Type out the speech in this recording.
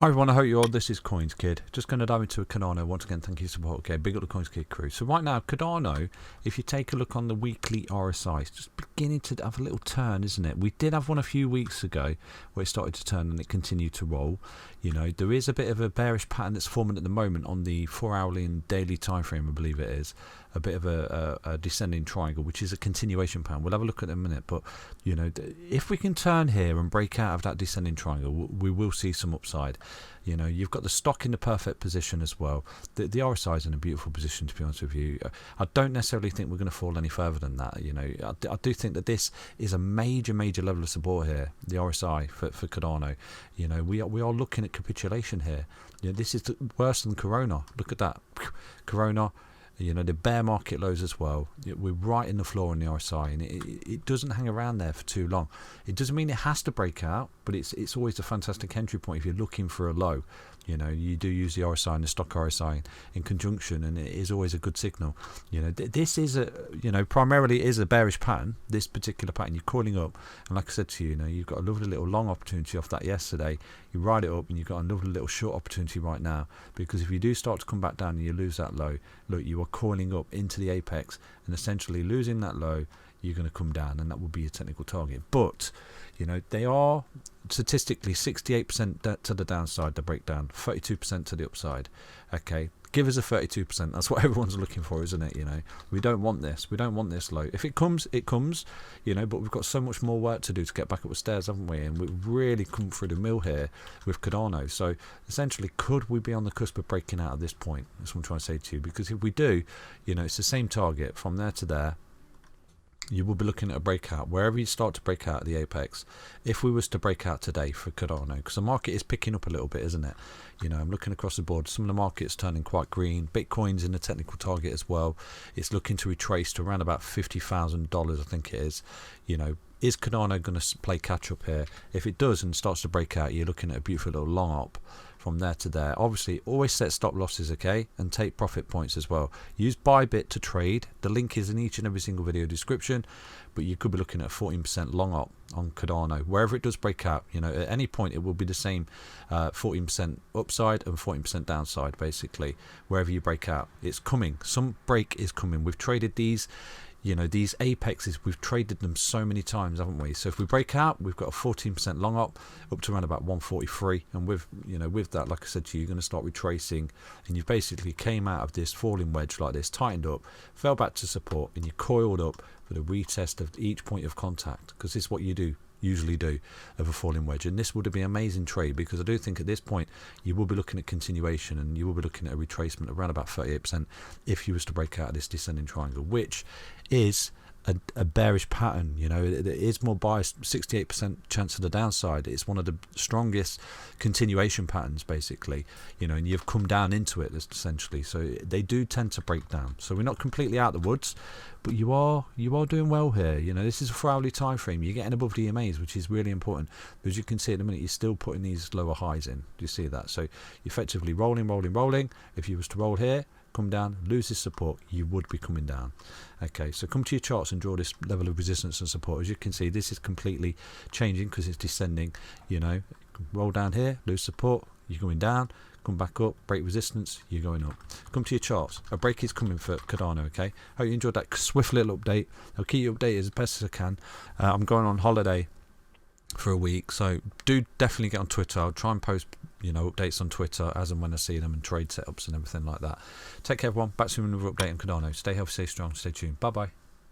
Hi everyone, I hope you're all. This is CoinsKid. Just going to dive into a Cardano. Once again, thank you for support. Okay, big up the CoinsKid crew. So right now, Cardano, if you take a look on the weekly RSI, it's just beginning to have a little turn, isn't it? We did have one a few weeks ago where it started to turn and it continued to roll. You know, there is a bit of a bearish pattern that's forming at the moment on the 4-hourly and daily time frame, I believe it is. A bit of a descending triangle, which is a continuation pattern. We'll have a look at it in a minute, but you know, if we can turn here and break out of that descending triangle, we will see some upside. You know, you've got the stock in the perfect position as well. The RSI is in a beautiful position, to be honest with you. I don't necessarily think we're going to fall any further than that. You know, I do think that this is a major level of support here, the RSI for Cardano. You know, we are looking at capitulation here. You know, this is worse than Corona. Look at that, Corona. You know, the bear market lows as well. We're right in the floor on the RSI, and it doesn't hang around there for too long. It doesn't mean it has to break out, but it's always a fantastic entry point if you're looking for a low. You know, you do use the RSI and the stock RSI in conjunction, and it is always a good signal. You know, this is primarily is a bearish pattern. This particular pattern, you're coiling up, and like I said to you, you know, you've got a lovely little long opportunity off that yesterday. You ride it up, and you've got a lovely little short opportunity right now. Because if you do start to come back down and you lose that low, look, you are coiling up into the apex, and essentially losing that low, you're going to come down, and that will be your technical target. But you know, they are statistically 68% to the downside, the breakdown, 32% to the upside. Okay, give us a 32%. That's what everyone's looking for, isn't it? You know, we don't want this. We don't want this low. If it comes, it comes. You know, but we've got so much more work to do to get back up the stairs, haven't we? And we've really come through the mill here with Cardano. So essentially, could we be on the cusp of breaking out at this point? That's what I'm trying to say to you. Because if we do, you know, it's the same target from there to there. You will be looking at a breakout wherever you start to break out at the apex. If we was to break out today for Cardano, because the market is picking up a little bit, isn't it? You know, I'm looking across the board. Some of the market's turning quite green. Bitcoin's in the technical target as well. It's looking to retrace to around about $50,000, I think it is. You know, is Cardano going to play catch up here? If it does and starts to break out, you're looking at a beautiful little long up from there to there. Obviously, always set stop losses, okay, and take profit points as well. Use Bybit to trade. The link is in each and every single video description, but you could be looking at 14% long up on Cardano. Wherever it does break out, you know, at any point it will be the same 14% upside and 14% downside, basically. Wherever you break out, it's coming. Some break is coming. We've traded these. You know, these apexes, we've traded them so many times, haven't we? So if we break out, we've got a 14% long up to around about 143, and with, you know, with that, like I said to you, you're going to start retracing, and you've basically came out of this falling wedge like this, tightened up, fell back to support, and you coiled up for the retest of each point of contact, because this is what you usually do of a falling wedge. And this would be an amazing trade, because I do think at this point you will be looking at continuation, and you will be looking at a retracement around about 38% if you was to break out of this descending triangle, which is a bearish pattern. You know, it is more biased, 68% chance of the downside. It's one of the strongest continuation patterns, basically, you know, and you've come down into it essentially. So they do tend to break down. So we're not completely out of the woods, but you are doing well here. You know, this is a 4-hourly time frame. You're getting above the EMAs, which is really important, because you can see at the minute you're still putting these lower highs in. Do you see that? So effectively rolling. If you was to roll here, come down, lose this support, you would be coming down. Okay, so come to your charts and draw this level of resistance and support. As you can see, this is completely changing because it's descending. You know, roll down here, lose support, you're going down, come back up, break resistance, you're going up. Come to your charts. A break is coming for Cardano, okay? Hope you enjoyed that swift little update. I'll keep you updated as best as I can. I'm going on holiday for a week, so do definitely get on Twitter. I'll try and post, you know, updates on Twitter as and when I see them, and trade setups and everything like that. Take care, everyone. Back soon with another update on Cardano. Stay healthy, stay strong, stay tuned. Bye bye.